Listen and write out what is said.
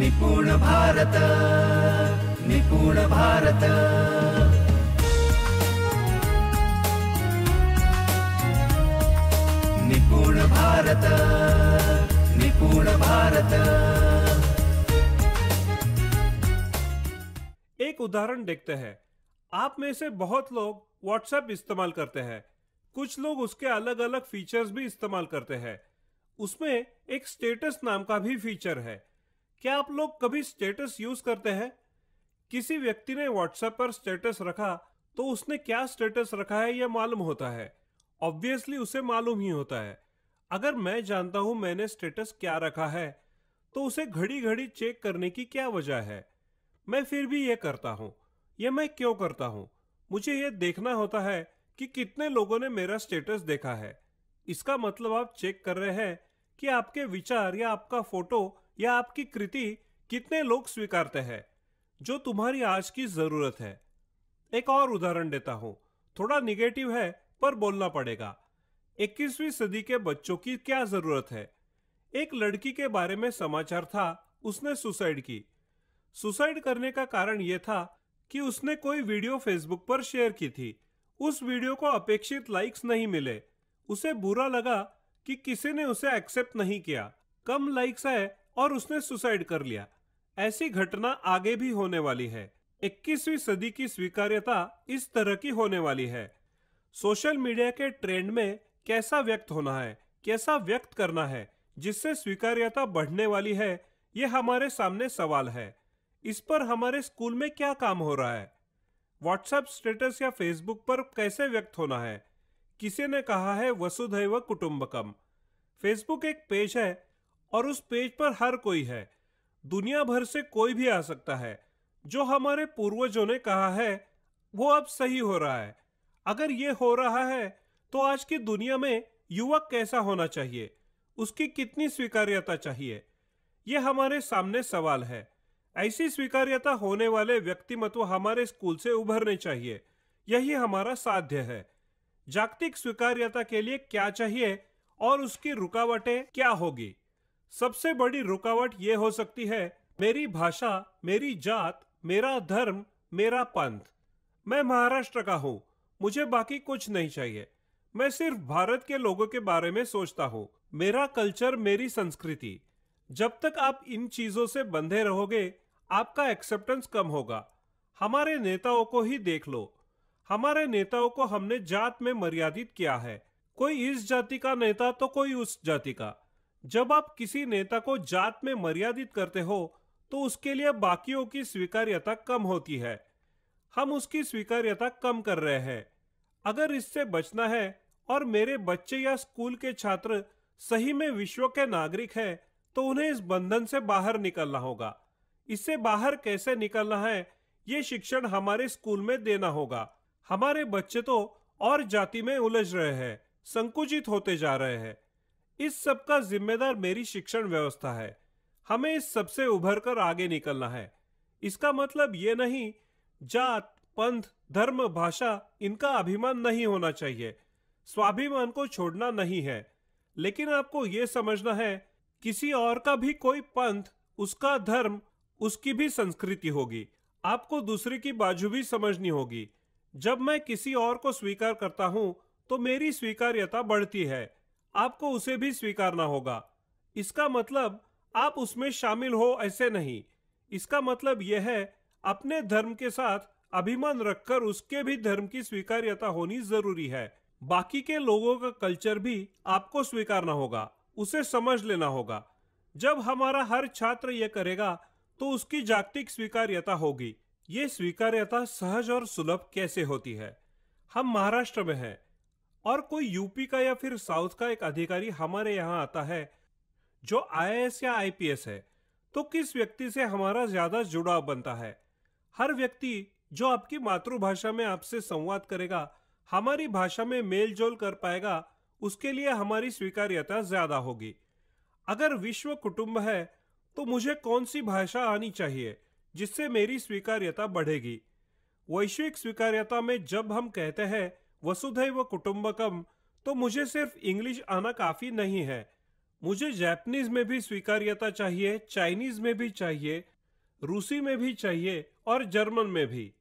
निपुण भारत, निपुण भारत। निपुण भारत, निपुण भारत। एक उदाहरण देखते हैं। आप में से बहुत लोग व्हाट्सएप इस्तेमाल करते हैं। कुछ लोग उसके अलग अलग फीचर्स भी इस्तेमाल करते हैं। उसमें एक स्टेटस नाम का भी फीचर है। क्या आप लोग कभी स्टेटस यूज करते हैं? किसी व्यक्ति ने व्हाट्सएप पर स्टेटस रखा तो उसने क्या स्टेटस रखा है यह मालूम होता है। ऑब्वियसली उसे मालूम ही होता है। अगर मैं जानता हूं मैंने स्टेटस क्या रखा है तो उसे घड़ी घड़ी चेक करने की क्या वजह है? मैं फिर भी यह करता हूं। यह मैं क्यों करता हूं? मुझे यह देखना होता है कि कितने लोगों ने मेरा स्टेटस देखा है। इसका मतलब आप चेक कर रहे हैं कि आपके विचार या आपका फोटो या आपकी कृति कितने लोग स्वीकारते हैं, जो तुम्हारी आज की जरूरत है। एक और उदाहरण देता हूं, थोड़ा निगेटिव है पर बोलना पड़ेगा। 21वीं सदी के बच्चों की क्या जरूरत है? एक लड़की के बारे में समाचार था, उसने सुसाइड की। सुसाइड करने का कारण यह था कि उसने कोई वीडियो फेसबुक पर शेयर की थी। उस वीडियो को अपेक्षित लाइक्स नहीं मिले। उसे बुरा लगा कि किसी ने उसे एक्सेप्ट नहीं किया। कम लाइक्स आए और उसने सुसाइड कर लिया। ऐसी घटना आगे भी होने वाली है। 21वीं सदी की स्वीकार्यता इस तरह की होने वाली है। सोशल मीडिया के ट्रेंड में कैसा व्यक्त होना है, कैसा व्यक्त करना है जिससे स्वीकार्यता बढ़ने वाली है, यह हमारे सामने सवाल है। इस पर हमारे स्कूल में क्या काम हो रहा है? व्हाट्सएप स्टेटस या फेसबुक पर कैसे व्यक्त होना है? किसी ने कहा है वसुधैव कुटुंबकम। फेसबुक एक पेज है और उस पेज पर हर कोई है। दुनिया भर से कोई भी आ सकता है। जो हमारे पूर्वजों ने कहा है वो अब सही हो रहा है। अगर ये हो रहा है तो आज की दुनिया में युवक कैसा होना चाहिए, उसकी कितनी स्वीकार्यता चाहिए, यह हमारे सामने सवाल है। ऐसी स्वीकार्यता होने वाले व्यक्तिमत्व हमारे स्कूल से उभरने चाहिए। यही हमारा साध्य है। जागतिक स्वीकार्यता के लिए क्या चाहिए और उसकी रुकावटें क्या होगी? सबसे बड़ी रुकावट यह हो सकती है मेरी भाषा, मेरी जात, मेरा धर्म, मेरा पंथ। मैं महाराष्ट्र का हूं, मुझे बाकी कुछ नहीं चाहिए। मैं सिर्फ भारत के लोगों के बारे में सोचता हूं। मेरा कल्चर, मेरी संस्कृति। जब तक आप इन चीजों से बंधे रहोगे आपका एक्सेप्टेंस कम होगा। हमारे नेताओं को ही देख लो। हमारे नेताओं को हमने जात में मर्यादित किया है। कोई इस जाति का नेता तो कोई उस जाति का। जब आप किसी नेता को जात में मर्यादित करते हो तो उसके लिए बाकियों की स्वीकार्यता कम होती है। हम उसकी स्वीकार्यता कम कर रहे हैं। अगर इससे बचना है और मेरे बच्चे या स्कूल के छात्र सही में विश्व के नागरिक हैं तो उन्हें इस बंधन से बाहर निकलना होगा। इससे बाहर कैसे निकलना है ये शिक्षण हमारे स्कूल में देना होगा। हमारे बच्चे तो और जाति में उलझ रहे हैं, संकुचित होते जा रहे हैं। इस सब का जिम्मेदार मेरी शिक्षण व्यवस्था है। हमें इस सब से उभर कर आगे निकलना है। इसका मतलब ये नहीं जात, पंथ, धर्म, भाषा इनका अभिमान नहीं होना चाहिए। स्वाभिमान को छोड़ना नहीं है। लेकिन आपको ये समझना है किसी और का भी कोई पंथ, उसका धर्म, उसकी भी संस्कृति होगी। आपको दूसरे की बाजू भी समझनी होगी। जब मैं किसी और को स्वीकार करता हूं तो मेरी स्वीकार्यता बढ़ती है। आपको उसे भी स्वीकारना होगा। इसका मतलब आप उसमें शामिल हो ऐसे नहीं। इसका मतलब यह है अपने धर्म के साथ अभिमान रखकर उसके भी धर्म की स्वीकार्यता होनी जरूरी है। बाकी के लोगों का कल्चर भी आपको स्वीकारना होगा, उसे समझ लेना होगा। जब हमारा हर छात्र यह करेगा तो उसकी जागतिक स्वीकार्यता होगी। ये स्वीकार्यता सहज और सुलभ कैसे होती है? हम महाराष्ट्र में हैं और कोई यूपी का या फिर साउथ का एक अधिकारी हमारे यहाँ आता है जो आईएएस या आईपीएस है, तो किस व्यक्ति से हमारा ज्यादा जुड़ाव बनता है? हर व्यक्ति जो आपकी मातृभाषा में आपसे संवाद करेगा, हमारी भाषा में मेल जोल कर पाएगा, उसके लिए हमारी स्वीकार्यता ज्यादा होगी। अगर विश्व कुटुंब है तो मुझे कौन सी भाषा आनी चाहिए जिससे मेरी स्वीकार्यता बढ़ेगी? वैश्विक स्वीकार्यता में जब हम कहते हैं वसुधैव कुटुंबकम तो मुझे सिर्फ इंग्लिश आना काफी नहीं है। मुझे जापानीज में भी स्वीकार्यता चाहिए, चाइनीज में भी चाहिए, रूसी में भी चाहिए और जर्मन में भी।